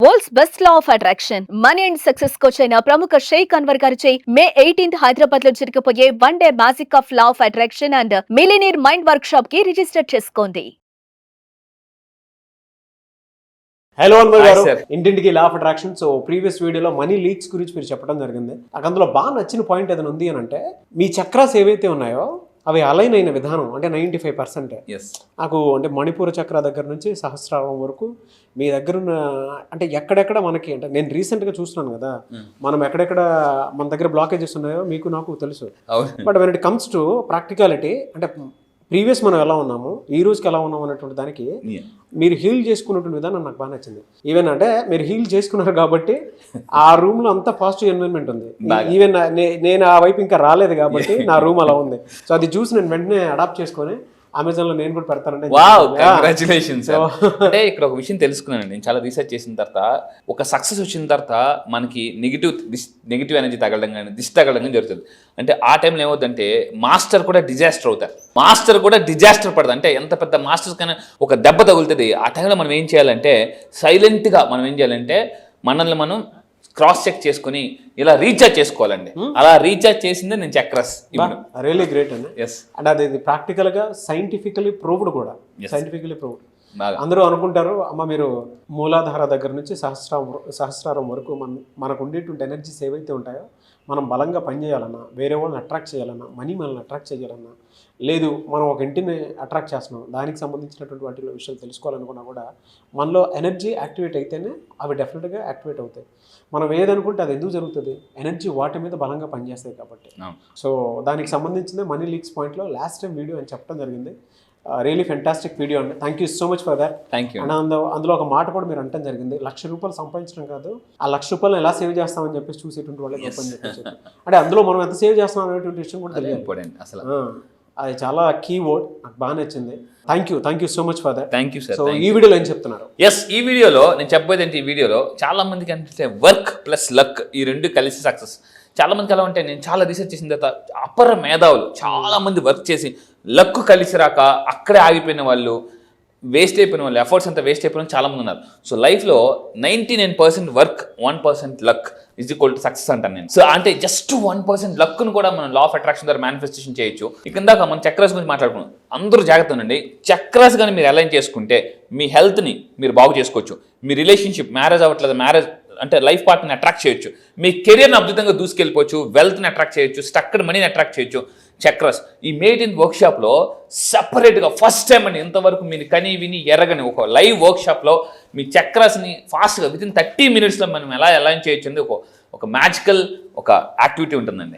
World's best law of attraction money and success coach అయిన ప్రముఖ షేక్ అన్వర్ గారిచే మే 18th హైదరాబాద్ లో జరగబోయే one day magic of law of attraction and millionaire mind work shop కి register చేసుకోండి. Hello Anwar గారు, సార్. ఇంటింటికి law of attraction. So previous వీడియోలో మనీ లీక్స్ గురించి మీరు చెప్పడం జరిగింది. నాకు అందులో బాగా నచ్చిన పాయింట్ ఏదైనా ఉంది అని అంటే, మీ చక్రాస్ ఏవైతే ఉన్నాయో అవి అలైన్ అయిన విధానం అంటే 95%. నాకు అంటే మణిపూర చక్ర దగ్గర నుంచి సహస్రారం వరకు మీ దగ్గర ఉన్న అంటే ఎక్కడెక్కడ మనకి అంటే నేను రీసెంట్గా చూస్తున్నాను కదా, మనం ఎక్కడెక్కడ మన దగ్గర బ్లాకేజెస్ ఉన్నాయో మీకు నాకు తెలుసు. But when it comes to practicality అంటే ప్రీవియస్ మనం ఎలా ఉన్నాము, ఈ రోజుకి ఎలా ఉన్నాము అనేటువంటి దానికి మీరు హీల్ చేసుకున్నటువంటి విధానం నాకు బాగా నచ్చింది. ఈవెన్ అంటే మీరు హీల్ చేసుకున్నారు కాబట్టి ఆ రూమ్ లో అంతా పాజిటివ్ ఎన్వైరన్మెంట్ ఉంది. ఈవెన్ నేను ఆ వైపు ఇంకా రాలేదు కాబట్టి నా రూమ్ అలా ఉంది. సో అది చూసి నేను వెంటనే అడాప్ట్ చేసుకొని అమెజాన్ లో నేను కూడా పెడతానంటే కంగ్రాచులేషన్స్. అంటే ఇక్కడ ఒక విషయం తెలుసుకున్నాను నేను చాలా రీసెర్చ్ చేసిన తర్వాత. ఒక సక్సెస్ వచ్చిన తర్వాత మనకి నెగిటివ్ ఎనర్జీ తగలడం కానీ దిష్టి తగలడం కానీ జరుగుతుంది. అంటే ఆ టైంలో ఏమవుతుందంటే మాస్టర్ కూడా డిజాస్టర్ అవుతారు, మాస్టర్ కూడా డిజాస్టర్ పడదు. అంటే ఎంత పెద్ద మాస్టర్స్ కన్నా ఒక దెబ్బ తగులుతుంది. ఆ టైంలో మనం ఏం చేయాలంటే సైలెంట్గా మనం ఏం చేయాలంటే మనల్ని మనం క్రాస్ చెక్ చేసుకుని ఇలా రీఛార్జ్ చేసుకోవాలండి. అలా రీఛార్జ్ చేసిందే నేను చక్రస్. రియల్లీ గ్రేట్ అండి. ఎస్, అంటే అది ప్రాక్టికల్ గా సైంటిఫికలీ ప్రూవ్డ్ కూడా. Scientifically proved. అందరూ అనుకుంటారు అమ్మ మీరు మూలాధార దగ్గర నుంచి సహస్రారం వరకు మనకు ఉండేటువంటి ఎనర్జీస్ ఏవైతే ఉంటాయో మనం బలంగా పనిచేయాలన్నా, వేరే వాళ్ళని అట్రాక్ట్ చేయాలన్నా, మనీ మనల్ని అట్రాక్ట్ చేయాలన్నా, లేదు మనం ఒక ఇంటిని అట్రాక్ట్ చేస్తున్నాం దానికి సంబంధించినటువంటి వాటిలో విషయాలు తెలుసుకోవాలనుకున్నా కూడా మనలో ఎనర్జీ యాక్టివేట్ అయితేనే అవి డెఫినెట్గా యాక్టివేట్ అవుతాయి. మనం ఏదనుకుంటే అది ఎందుకు జరుగుతుంది, ఎనర్జీ వాటి మీద బలంగా పనిచేస్తాయి కాబట్టి. సో దానికి సంబంధించిన మనీ లీక్స్ పాయింట్లో లాస్ట్ టైం వీడియో అని చెప్పడం జరిగింది. రియలీ ఫెంటాస్టిక్ వీడియో అండి. Thank you so much for that. Thank you. And అందులో ఒక మాట కూడా మీరు అంటం జరిగింది, ₹1,00,000 సంపాదించడం కాదు, ఆ ₹1,00,000 ఎలా సేవ్ చేస్తామని చెప్పేసి చూసేటువంటి వాళ్ళకి చెప్పని చెప్పేసి. అంటే అందులో మనం ఎంత సేవ్ చేస్తాం అనేటువంటి విషయం కూడా తెలియదు. అసలు అది చాలా కీ వర్డ్, నాకు బాగా నచ్చింది. Thank you so much for that. Thank you sir. So ఈ వీడియోలో ఏం చెప్తున్నారు? ఎస్, ఈ వీడియోలో నేను చెప్పబోయేది ఏంటి, ఈ వీడియోలో చాలా మందికి అంటే వర్క్ ప్లస్ లక్ ఈ రెండు కలిసి సక్సెస్. చాలా మందికి ఎలా ఉంటే, నేను చాలా రీసెర్చ్ చేసిన తర్వాత అపర మేధావులు చాలా మంది వర్క్ చేసి లక్ కలిసి రాక అక్కడే ఆగిపోయిన వాళ్ళు, వేస్ట్ అయిపోయిన వాళ్ళు, ఎఫర్ట్స్ అంతా వేస్ట్ అయిపోయిన చాలా మంది ఉన్నారు. సో లైఫ్లో 99% work, 1% luck is equal to success అంటాను నేను. సో అంటే జస్ట్ 1% లక్ను కూడా మనం లా ఆఫ్ అట్రాక్షన్ ద్వారా మేనిఫెస్టేషన్ చేయొచ్చు. ఇక దాకా మనం చక్రాస్ గురించి మాట్లాడుకున్నాం. అందరూ జాగ్రత్త ఉండండి. చక్రాస్ కానీ మీరు అలైన్ చేసుకుంటే మీ హెల్త్ని మీరు బాగు చేసుకోవచ్చు, మీ రిలేషన్షిప్, మ్యారేజ్ అవ్వట్లేదు, మ్యారేజ్ అంటే లైఫ్ పార్ట్నర్ని అట్రాక్ట్ చేయొచ్చు, మీ కెరియర్ని అద్భుతంగా దూసుకెళ్ళిపోవచ్చు, వెల్త్ని అట్రాక్ట్ చేయొచ్చు, స్టక్డ్ మనీని అట్రాక్ట్ చేయొచ్చు. చక్రస్ ఈ మే 18th వర్క్షాప్లో సపరేట్గా ఫస్ట్ టైం అండి, ఇంతవరకు మీరు కని విని ఎరగని ఒక లైవ్ వర్క్షాప్లో మీ చక్రాస్ని ఫాస్ట్గా వితిన్ 30 minutesలో మనం ఎలా అలైన్ చేయొచ్చు అనేది ఒక మ్యాజికల్ ఒక యాక్టివిటీ ఉంటుందండి.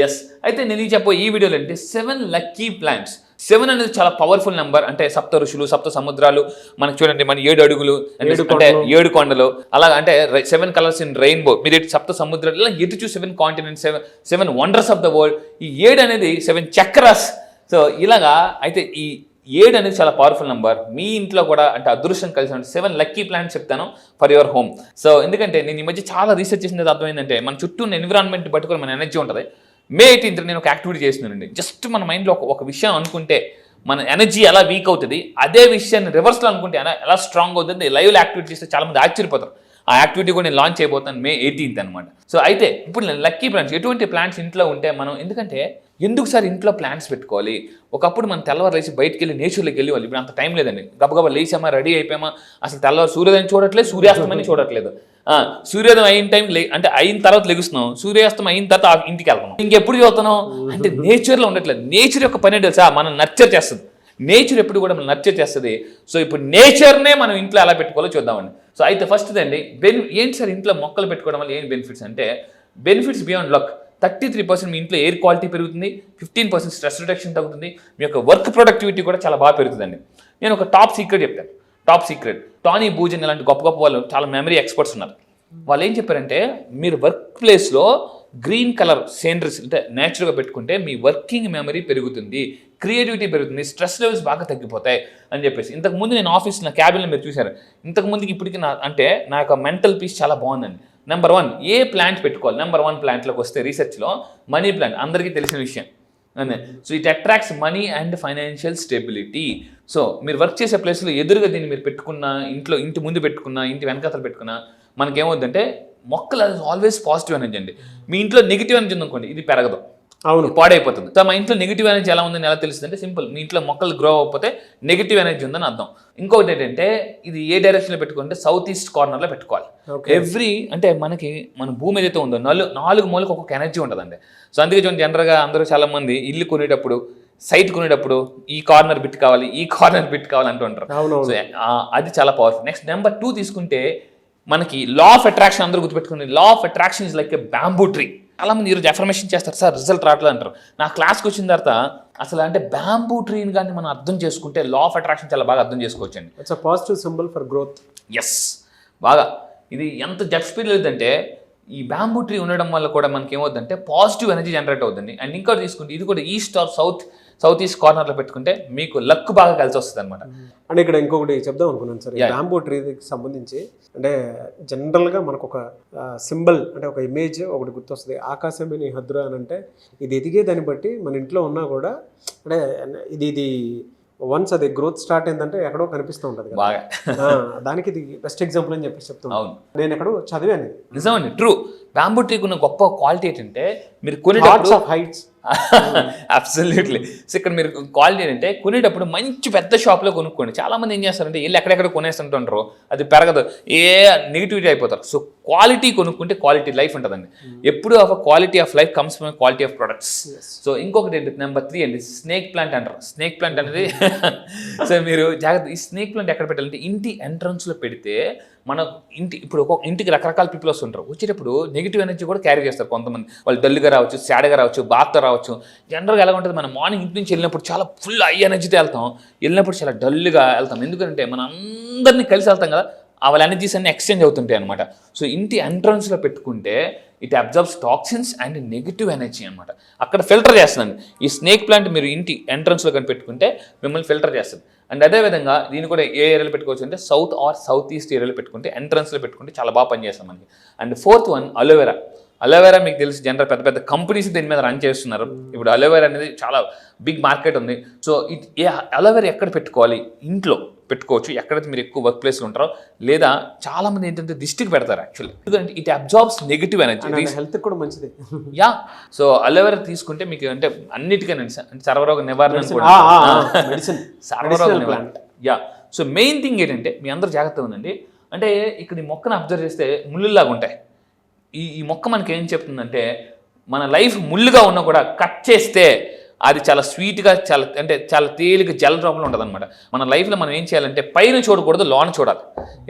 ఎస్, అయితే నేను ఈ వీడియోలో అంటే 7 లక్కీ ప్లాంట్స్. 7 అనేది చాలా పవర్ఫుల్ నెంబర్. అంటే సప్త ఋషులు, సప్త సముద్రాలు, మనకి చూడండి మన 7 అడుగులు అంటే 7 కొండలు, అలాగా అంటే 7 కలర్స్ ఇన్ రెయిన్బో, మీరు సప్త సముద్రాలు, ఇలా ఎటు చూ 7 continents, 7 wonders of the world. ఈ 7 అనేది 7 చక్రాస్. సో ఇలాగా అయితే ఈ 7 అనేది చాలా పవర్ఫుల్ నెంబర్. మీ ఇంట్లో కూడా అంటే అదృష్టం కలిసి 7 లక్కీ ప్లాంట్స్ చెప్తాను ఫర్ యువర్ హోమ్. సో ఎందుకంటే నేను ఈ మధ్య చాలా రీసెర్చ్ చేసినది అర్థమైందంటే, మన చుట్టూ ఉన్న ఎన్విరాన్మెంట్ పట్టుకొని మన ఎనర్జీ ఉంటుంది. మే 18th నేను ఒక యాక్టివిటీ చేస్తున్నానండి. జస్ట్ మన మైండ్లో ఒక విషయం అనుకుంటే మన ఎనర్జీ ఎలా వీక్ అవుతుంది, అదే విషయాన్ని రివర్స్లో అనుకుంటే ఎలా స్ట్రాంగ్ అవుతుంది. లైవ్లో యాక్టివిటీ చేస్తే చాలా మంది ఆశ్చర్యపోతారు. ఆ యాక్టివిటీ కూడా నేను లాంచ్ చేయబోతాను మే 18th అనమాట. సో అయితే ఇప్పుడు నేను లక్కీ ప్లాంట్స్, ఎటువంటి ప్లాంట్స్ ఇంట్లో ఉంటే మనం, ఎందుకంటే ఎందుకు సార్ ఇంట్లో ప్లాంట్స్ పెట్టుకోవాలి? ఒకప్పుడు మనం తెల్లవారు లేచి బయటికి వెళ్ళి నేచర్లోకి వెళ్ళి వాళ్ళు, ఇప్పుడు అంత టైం లేదండి. గబగబా లేచామా, రెడీ అయిపోయామా, అసలు తెల్లవారు సూర్యోదయం చూడట్లేదు, సూర్యాస్తమని చూడట్లేదు. సూర్యోదయం అయిన టైం అంటే అయిన తర్వాత లెగుస్తున్నాం, సూర్యాస్తం అయిన తర్వాత ఇంటికి వెళ్తున్నాం. ఇంకెప్పుడు చూస్తున్నాం అంటే నేచర్లో ఉండట్లేదు. నేచర్ యొక్క పని తెలుసా, మనం నర్చర్ చేస్తుంది. నేచర్ ఎప్పుడు కూడా మనం నర్చర్ చేస్తుంది. సో ఇప్పుడు నేచర్నే మనం ఇంట్లో ఎలా పెట్టుకోవాలో చూద్దామండి. సో అయితే ఫస్ట్ అండి ఏంటి సార్ ఇంట్లో మొక్కలు పెట్టుకోవడం వల్ల ఏం బెనిఫిట్స్ అంటే, బెనిఫిట్స్ బియాండ్ లక్. 33% మీ ఇంట్లో ఎయిర్ క్వాలిటీ పెరుగుతుంది, 15% స్ట్రెస్ రిడక్షన్ తగ్గుతుంది, మీ యొక్క వర్క్ ప్రొడక్టివిటీ కూడా చాలా బాగా పెరుగుతుందండి. నేను ఒక టాప్ సీక్రెట్ చెప్తాను. టాప్ సీక్రెట్, టానీ బూజన్ ఇలాంటి గొప్ప గొప్ప వాళ్ళు, చాలా మెమరీ ఎక్స్పర్ట్స్ ఉన్నారు. వాళ్ళు ఏం చెప్పారంటే, మీరు వర్క్ ప్లేస్లో గ్రీన్ కలర్ సీనరీస్ అంటే నేచురల్గా పెట్టుకుంటే మీ వర్కింగ్ మెమరీ పెరుగుతుంది, క్రియేటివిటీ పెరుగుతుంది, స్ట్రెస్ లెవెల్స్ బాగా తగ్గిపోతాయి అని చెప్పేసి. ఇంతకుముందు నేను ఆఫీస్ నా క్యాబిన్లో మీరు చూశారు, ఇంతకుముందుకి ఇప్పటికి నా యొక్క మెంటల్ పీస్ చాలా బాగుందండి. నెంబర్ 1 ఏ ప్లాంట్ పెట్టుకోవాలి? నెంబర్ 1 ప్లాంట్లోకి వస్తే రీసెర్చ్లో మనీ ప్లాంట్, అందరికీ తెలిసిన విషయం. అనే. So it attracts money and financial stability. So మీరు వర్క్ చేసే ప్లేస్లో ఎదురుగా దీన్ని మీరు పెట్టుకున్న, ఇంటి ముందు పెట్టుకున్న, ఇంటి వెనకాతలు పెట్టుకున్న, మనకేమవుతుందంటే మొక్కలు ఆల్వేస్ పాజిటివ్ ఎనర్జీ అండి. మీ ఇంట్లో నెగిటివ్ ఎనర్జీ ఉందనుకోండి, ఇది పెరగదు, అవును, పాడైపోతుంది. సో మా ఇంట్లో నెగిటివ్ ఎనర్జీ ఎలా ఉందని ఎలా తెలుస్తుంది అంటే సింపుల్, మీ ఇంట్లో మొక్కలు గ్రో అవ్వకపోతే నెగిటివ్ ఎనర్జీ ఉందని అర్థం. ఇంకొకటి ఏంటంటే ఇది ఏ డైరెక్షన్లో పెట్టుకుంటే సౌత్ ఈస్ట్ కార్నర్లో పెట్టుకోవాలి. అంటే మన భూమి ఏదైతే ఉందో 4 మూలకు ఒక్కొక్క ఎనర్జీ ఉంటుందండి. సో అందుకే జనరల్గా అందరూ చాలా మంది ఇల్లు కొనేటప్పుడు, సైట్ కొనేటప్పుడు ఈ కార్నర్ బిట్ కావాలి, ఈ కార్నర్ బిట్ కావాలి అంటూ ఉంటారు. సో అది చాలా పవర్ఫుల్. నెక్స్ట్ నెంబర్ 2 తీసుకుంటే మనకి లా ఆఫ్ అట్రాక్షన్ అందరూ గుర్తుపెట్టుకుని, law of attraction is like a bamboo tree. చాలా మంది ఈరోజు అఫర్మేషన్ చేస్తారు, సార్ రిజల్ట్ రావట్లేదు అంటారు. నా క్లాస్కి వచ్చిన తర్వాత అసలు అంటే బ్యాంబూ ట్రీని కానీ మనం అర్థం చేసుకుంటే లా ఆఫ్ అట్రాక్షన్ చాలా బాగా అర్థం చేసుకోవచ్చండి. It's a positive symbol for growth. Yes, బాగా ఇది ఎంత జెట్ స్పీడ్ లేదంటే ఈ బ్యాంబూ ట్రీ ఉండడం వల్ల కూడా మనకి ఏమవుతుందంటే పాజిటివ్ ఎనర్జీ జనరేట్ అవుతుంది. అండ్ ఇంకోటి తీసుకుంటే ఇది కూడా ఈస్ట్ ఆర్ సౌత్ ఈస్ట్ కార్నర్లో పెట్టుకుంటే మీకు లక్ బాగా కలిసి వస్తుంది అనమాట. అంటే ఇక్కడ ఇంకొకటి చెప్దాం అనుకున్నాను సార్, బ్యాంబూ ట్రీకి సంబంధించి. అంటే జనరల్గా మనకు ఒక సింబల్, అంటే ఒక ఇమేజ్ ఒకటి గుర్తొస్తుంది, ఆకాశమే నీ హద్దురా అని. అంటే ఇది ఎదిగే దాన్ని బట్టి మన ఇంట్లో ఉన్నా కూడా అంటే ఇది వన్స్ అది గ్రోత్ స్టార్ట్ అయిందంటే ఎక్కడో కనిపిస్తూ ఉంటుంది బాగా. దానికి ఇది బెస్ట్ ఎగ్జాంపుల్ అని చెప్పేసి చెప్తాను. నేను ఎక్కడో చదివాను. నిజమండి, ట్రూ. బ్యాంబూ ట్రీకి ఉన్న గొప్ప క్వాలిటీ ఏంటంటే మీరు కొనేటప్పుడు హైట్స్ అబ్సల్యూట్లీ. సో ఇక్కడ మీరు క్వాలిటీ ఏంటంటే కొనేటప్పుడు మంచి పెద్ద షాప్లో కొనుక్కోండి. చాలా మంది ఏం చేస్తారంటే వీళ్ళు ఎక్కడెక్కడ కొనేస్తుంటారు, అది పెరగదు, నెగిటివిటీ అయిపోతారు. సో క్వాలిటీ కొనుక్కుంటే క్వాలిటీ లైఫ్ ఉంటుందండి. ఎప్పుడు quality of life comes from quality of products. So ఇంకొకటి ఏంటి, నెంబర్ 3 అండి, స్నేక్ ప్లాంట్ అంటారు. స్నేక్ ప్లాంట్ అనేది సో మీరు జాగ్రత్త, ఈ స్నేక్ ప్లాంట్ ఎక్కడ పెట్టాలంటే ఇంటి ఎంట్రన్స్లో పెడితే మన ఇప్పుడు ఒక ఇంటికి రకరకాల పీపుల్ వస్తుంటారు. వచ్చేటప్పుడు నెగిటివ్ ఎనర్జీ కూడా క్యారీ చేస్తారు కొంతమంది. వాళ్ళు డల్గా రావచ్చు, సాడ్గా రావచ్చు, బాధతో రావచ్చు. జనరల్గా ఎలా ఉంటుంది, మనం మార్నింగ్ ఇంటి నుంచి వెళ్ళినప్పుడు చాలా ఫుల్ హై ఎనర్జీతో వెళ్తాం, వెళ్ళినప్పుడు చాలా డల్గా వెళ్తాం. ఎందుకంటే మనం అందరినీ కలిసి వెళ్తాం కదా, వాళ్ళ ఎనర్జీస్ అన్ని ఎక్స్చేంజ్ అవుతుంటాయి అనమాట. సో ఇంటి ఎంట్రన్స్లో పెట్టుకుంటే it absorbs toxins and negative energy అనమాట. అక్కడ ఫిల్టర్ చేస్తుందండి. ఈ స్నేక్ ప్లాంట్ మీరు ఇంటి ఎంట్రన్స్లో కానీ పెట్టుకుంటే మిమ్మల్ని ఫిల్టర్ చేస్తుంది. అండ్ అదేవిధంగా దీన్ని కూడా ఏ ఏరియాలో పెట్టుకోవచ్చు అంటే సౌత్ ఆర్ సౌత్ ఈస్ట్ ఏరియాలో పెట్టుకుంటే, ఎంట్రన్స్లో పెట్టుకుంటే చాలా బాగా పనిచేస్తుంది మనకి. అండ్ 4th వన్ అలోవెరా మీకు తెలిసి జనరల్ పెద్ద పెద్ద కంపెనీస్ దీని మీద రన్ చేస్తున్నారు. ఇప్పుడు అలోవెరా అనేది చాలా బిగ్ మార్కెట్ ఉంది. సో అలోవెరా ఎక్కడ పెట్టుకోవాలి, ఇంట్లో పెట్టుకోవచ్చు, ఎక్కడైతే మీరు ఎక్కువ వర్క్ ప్లేస్లో ఉంటారో, లేదా చాలా మంది ఏంటంటే దిష్టికి పెడతారు యాక్చువల్లీ, ఎందుకంటే it absorbs negative energy, health కూడా మంచిది. యా, సో అలోవెరా తీసుకుంటే మీకు అంటే అన్నిటికీ సర్వరోగ నివారణ కూడా, సర్వరోగ నివారణ. యా, సో మెయిన్ థింగ్ ఏంటంటే మీ అందరూ జాగ్రత్తగా ఉందండి. అంటే ఇక్కడ ఈ మొక్కను అబ్జర్వ్ చేస్తే ముళ్ళులాగా ఉంటాయి. ఈ మొక్క మనకి ఏం చెప్తుందంటే మన లైఫ్ ముళ్ళుగా ఉన్నా కూడా కట్ చేస్తే అది చాలా స్వీట్గా, చాలా తేలిక జల రూపంలో ఉంటుంది అనమాట. మన లైఫ్లో మనం ఏం చేయాలంటే పైన చూడకూడదు, లోన చూడాలి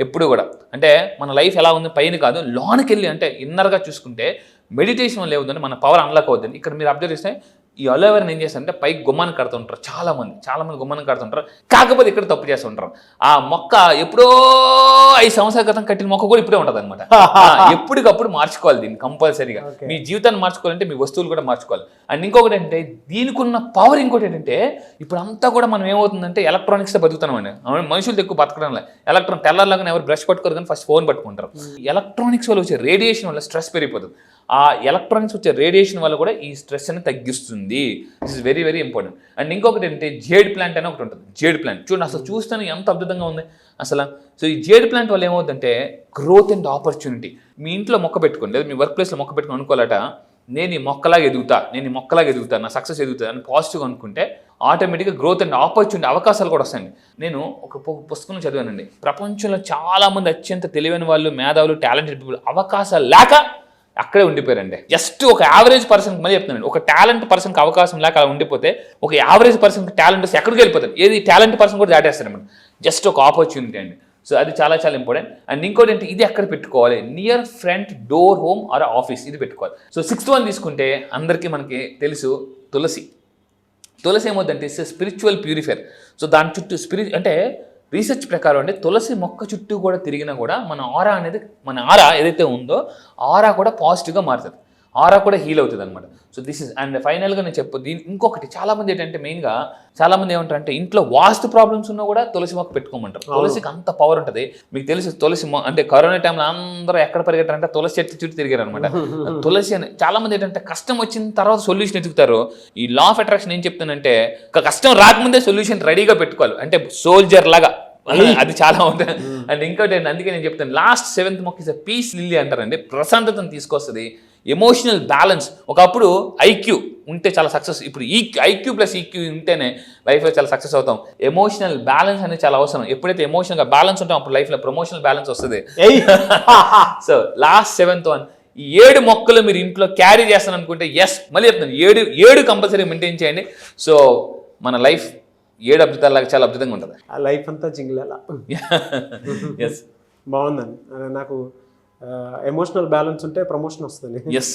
ఎప్పుడు కూడా. అంటే మన లైఫ్ ఎలా ఉంది పైన కాదు, లోనకి వెళ్ళి అంటే ఇన్నర్గా చూసుకుంటే మెడిటేషన్ వల్ల ఏముందంటే మన పవర్ అన్లాక్ అవుతుంది. ఇక్కడ మీరు అబ్జర్వ్ చేస్తే ఈ అలోవెరాని ఏం చేస్తారంటే పైకి గుమ్మాన్ని కడుతుంటారు, చాలా మంది గుమ్మాన్ని కడుతుంటారు. కాకపోతే ఇక్కడ తప్పు చేస్తుంటారు. ఆ మొక్క ఎప్పుడో 5 సంవత్సరాల క్రితం కట్టిన మొక్క కూడా ఇప్పుడే ఉంటుంది అనమాట. ఎప్పటికప్పుడు మార్చుకోవాలి దీన్ని కంపల్సరీగా. మీ జీవితాన్ని మార్చుకోవాలంటే మీ వస్తువులు కూడా మార్చుకోవాలి. అండ్ ఇంకొకటి ఏంటంటే దీనికి ఉన్న పవర్ ఇంకోటి ఏంటంటే ఇప్పుడు అంతా కూడా మనం ఏమవుతుందంటే ఎలక్ట్రానిక్స్తో బతుకుతున్నామండి. మనుషులు ఎక్కువ బతకడం లేదు. తెల్లారిలాగా ఎవరు బ్రష్ పట్టుకోరు కానీ ఫస్ట్ ఫోన్ పట్టుకుంటారు. ఎలక్ట్రానిక్స్ వల్ల వచ్చే రేడియేషన్ వల్ల స్ట్రెస్ పెరిగిపోతుంది. ఆ ఎలక్ట్రానిక్స్ వచ్చే రేడియేషన్ వల్ల కూడా ఈ స్ట్రెస్ అనేది తగ్గిస్తుంది. This is very very important. And ఇంకొకటి ఏంటంటే జేడ్ ప్లాంట్ అని ఒకటి ఉంటుంది. జేడ్ ప్లాంట్ చూడండి, అసలు చూస్తేనే ఎంత అద్భుతంగా ఉంది అసలు. సో ఈ జేడ్ ప్లాంట్ వల్ల ఏమవుతుందంటే గ్రోత్ అండ్ ఆపర్చునిటీ. మీ ఇంట్లో మొక్క పెట్టుకోండి, లేదా మీ వర్క్ ప్లేస్లో మొక్క పెట్టుకుని అనుకోవాలట, నేను ఈ మొక్కలాగా ఎదుగుతా, నా సక్సెస్ ఎదుగుతా అని పాజిటివ్గా అనుకుంటే ఆటోమేటిక్గా గ్రోత్ అండ్ ఆపర్చునిటీ అవకాశాలు కూడా వస్తాయండి. నేను ఒక పుస్తకం చదివానండి, ప్రపంచంలో చాలామంది అత్యంత తెలివైన వాళ్ళు, మేధావులు, టాలెంటెడ్ పీపుల్ అవకాశాలు లేక అక్కడే ఉండిపోయారండి. జస్ట్ ఒక యావరేజ్ పర్సన్కి మళ్ళీ చెప్తున్నాను, ఒక టాలెంట్ పర్సన్కి అవకాశం లేక అలా ఉండిపోతే ఒక యావరేజ్ పర్సన్కి టాలెంట్ ఎక్కడికి వెళ్ళిపోతారు, ఏది టాలెంట్ పర్సన్ కూడా దాటేస్తారన్నమాట. జస్ట్ ఒక ఆపర్చునిటీ అండి. సో అది చాలా చాలా ఇంపార్టెంట్. అండ్ ఇంకోటి ఏంటి, ఇది ఎక్కడ పెట్టుకోవాలి, near front door, home or office, ఇది పెట్టుకోవాలి. సో 6th వన్ తీసుకుంటే అందరికీ మనకి తెలుసు తులసి ఏమవుతుందంటే స్పిరిచువల్ ప్యూరిఫైర్. సో దాని చుట్టూ అంటే రీసెర్చ్ ప్రకారం అంటే తులసి మొక్క చుట్టూ కూడా తిరిగినా కూడా మన ఆరా ఏదైతే ఉందో ఆరా కూడా పాజిటివ్గా మారుతుంది. ఆరా కూడా హీల్ అవుతుంది అనమాట. సో దిస్ ఇస్ అండ్ ఫైనల్గా నేను దీని ఇంకొకటి చాలా మంది ఏంటంటే మెయిన్గా చాలా మంది ఏమంటారంటే ఇంట్లో వాస్తు ప్రాబ్లమ్స్ ఉన్నా కూడా తులసి మొక్క పెట్టుకోమంటారు. తులసికి అంత పవర్ ఉంటుంది. మీకు తెలిసి తులసి అంటే కరోనా టైంలో అందరూ ఎక్కడ పరిగెట్టారంటే తులసి చెట్టు చుట్టూ తిరిగారు అనమాట. తులసి అని చాలా మంది ఏంటంటే కష్టం వచ్చిన తర్వాత సొల్యూషన్ ఎదుగుతారు. ఈ లా ఆఫ్ అట్రాక్షన్ ఏం చెప్తానంటే కష్టం రాకముందే సొల్యూషన్ రెడీగా పెట్టుకోవాలి, అంటే సోల్జర్ లాగా. అది చాలా ఉంటుంది. అండ్ ఇంకోటి అందుకే నేను చెప్తాను లాస్ట్ 7th మొక్క ఇస్ పీస్ లిల్లీ అంటారండి. ప్రశాంతతను తీసుకొస్తుంది, ఎమోషనల్ బ్యాలెన్స్. ఒకప్పుడు ఐక్యూ ఉంటే చాలా సక్సెస్, ఇప్పుడు ఐక్యూ ప్లస్ ఈక్యూ ఉంటేనే లైఫ్లో చాలా సక్సెస్ అవుతాం. ఎమోషనల్ బ్యాలెన్స్ అనేది చాలా అవసరం. ఎప్పుడైతే ఎమోషనల్గా బ్యాలెన్స్ ఉంటాం అప్పుడు లైఫ్లో ప్రమోషనల్ బ్యాలెన్స్ వస్తుంది. సో లాస్ట్ 7th వన్, ఈ 7 మొక్కలు మీరు ఇంట్లో క్యారీ చేస్తాను అనుకుంటే మళ్ళీ చెప్తాను 7 కంపల్సరీ మెయింటైన్ చేయండి. సో మన లైఫ్ 7 అద్భుతాలాగా చాలా అద్భుతంగా ఉంటుంది. ఆ లైఫ్ అంతా జింగిలేలా. ఎస్ బాగుందండి. నాకు ఎమోషనల్ బ్యాలెన్స్ ఉంటే ప్రమోషన్ వస్తుంది. ఎస్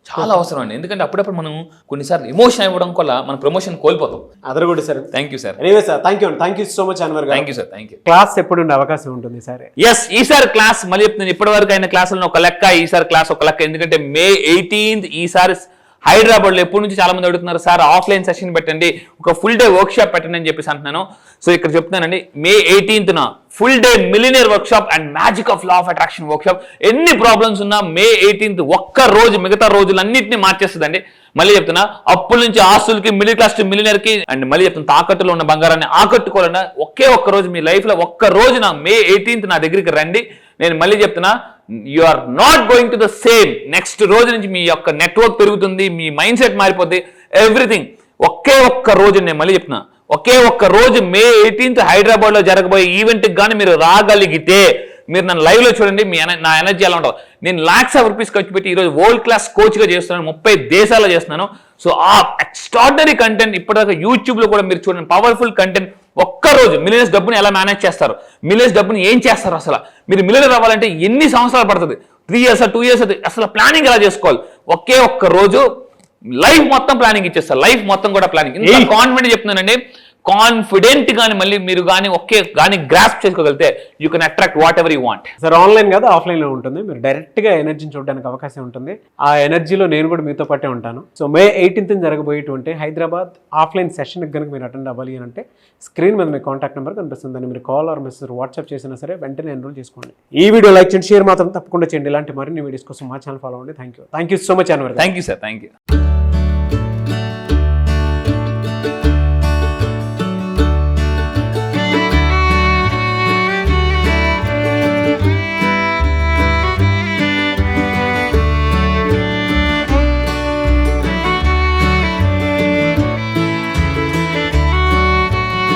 చాలా అవసరం అండి. ఎందుకంటే అప్పుడప్పుడు మనం కొన్నిసార్లు ఎమోషన్ ఇవ్వడం వల్ల మన ప్రమోషన్ కోల్పోతాం. అదర్ కూడా sir. Thank you sir. Anyway sir, thank you so much Anwar గారు. Thank you sir. Thank you. Class ఎప్పుడు ఉండే అవకాశం ఉంటుంది సార్? ఎస్ ఈసారి క్లాస్ మళ్ళీ చెప్తున్నాను, ఇప్పటి వరకు అయిన క్లాసులను ఒక లెక్క, ఈసారి క్లాస్ ఒక లెక్క. ఎందుకంటే May 18th ఈసారి హైదరాబాద్లో ఎప్పటి నుంచి చాలా మంది అడుగుతున్నారు సార్ ఆఫ్లైన్ సెషన్ పెట్టండి, ఒక ఫుల్ డే వర్క్ షాప్ పెట్టండి అని చెప్పేసి అంటున్నాను. సో ఇక్కడ చెప్తున్నానండి May 18th full day millionaire work shop and magic of law of attraction work shop. ఎన్ని ప్రాబ్లమ్స్ ఉన్నా May 18th ఒక్క రోజు మిగతా రోజులన్నింటినీ మార్చేస్తుందండి. మళ్ళీ చెప్తున్నా అప్పుల నుంచి ఆస్తులకి, మిడిల్ క్లాస్ టు మిలినియర్ కి, అండ్ మళ్ళీ చెప్తున్నా తాకట్టులో ఉన్న బంగారాన్ని ఆకట్టుకోవాలన్నా ఒక్క రోజు మీ లైఫ్ లో ఒక్క రోజు May 18th నా దగ్గరికి రండి. నేను మళ్ళీ చెప్తున్నా you are not going to the same. Next రోజు నుంచి మీ యొక్క నెట్వర్క్ పెరుగుతుంది, మీ మైండ్ సెట్ మారిపోద్ది, ఎవ్రీథింగ్. ఒక్క రోజు నేను మళ్ళీ చెప్తున్నా ఒక్క రోజు May 18th హైదరాబాద్ లో జరగబోయే ఈవెంట్ కి కానీ మీరు రాగలిగితే మీరు నన్ను లైవ్ లో చూడండి, నా ఎనర్జీ ఎలా ఉంటుంది. నేను lakhs of rupees ఖర్చు పెట్టి ఈరోజు వరల్డ్ క్లాస్ కోచ్ గా చేస్తున్నాను, 30 దేశాల్లో చేస్తున్నాను. సో ఆ ఎక్స్ట్రాడినరీ కంటెంట్ ఇప్పటిదాకా యూట్యూబ్ లో కూడా మీరు చూడండి, పవర్ఫుల్ కంటెంట్. ఒక్కరోజు మిలియన్స్ డబ్బుని ఎలా మేనేజ్ చేస్తారు, మిలియన్స్ డబ్బుని ఏం చేస్తారు, అసలు మీరు మిలియనర్ అవ్వాలంటే ఎన్ని సంవత్సరాలు పడుతుంది, 3 years 2 years, అసలు ప్లానింగ్ ఎలా చేసుకోవాలి. ఒక్క రోజు లైఫ్ మొత్తం ప్లానింగ్ ఇచ్చేస్తారు. లైఫ్ మొత్తం కూడా ప్లానింగ్. ఇంత కాన్ఫిడెంట్ చెప్తున్నానండి, కాన్ఫిడెంట్ గానీ మళ్ళీ మీరు కానీ కానీ గ్రాస్ప్ చేసుకోగలిగితే you can attract what ever you want. Sir online కాదు ఆఫ్లైన్ లో ఉంటుంది, మీరు డైరెక్ట్ గా ఎనర్జీని చూడడానికి అవకాశం ఉంటుంది. ఆ ఎనర్జీలో నేను కూడా మీతో పాటే ఉంటాను. సో May 18th జరగబోయేటువంటి హైదరాబాద్ ఆఫ్లైన్ సెషన్ కనుక మీరు అటెండ్ అవ్వాలి అని అంటే స్క్రీన్ మీద మీ కాంటాక్ట్ నెంబర్ కనిపిస్తుంది, దాన్ని మీరు కాల్ ఆర్ మెసేజ్ వాట్సాప్ చేసినా సరే వెంటనే ఎన్రోల్ చేసుకోండి. ఈ వీడియో లైక్ చేయండి, షేర్ మాత్రం తప్పకుండా చేయండి. ఇలాంటి మరిన్ని వీడియోస్ కోసం మా ఛానల్ ఫాలో అవ్వండి. Thank you so much Anwar. Thank you sir. Thank you.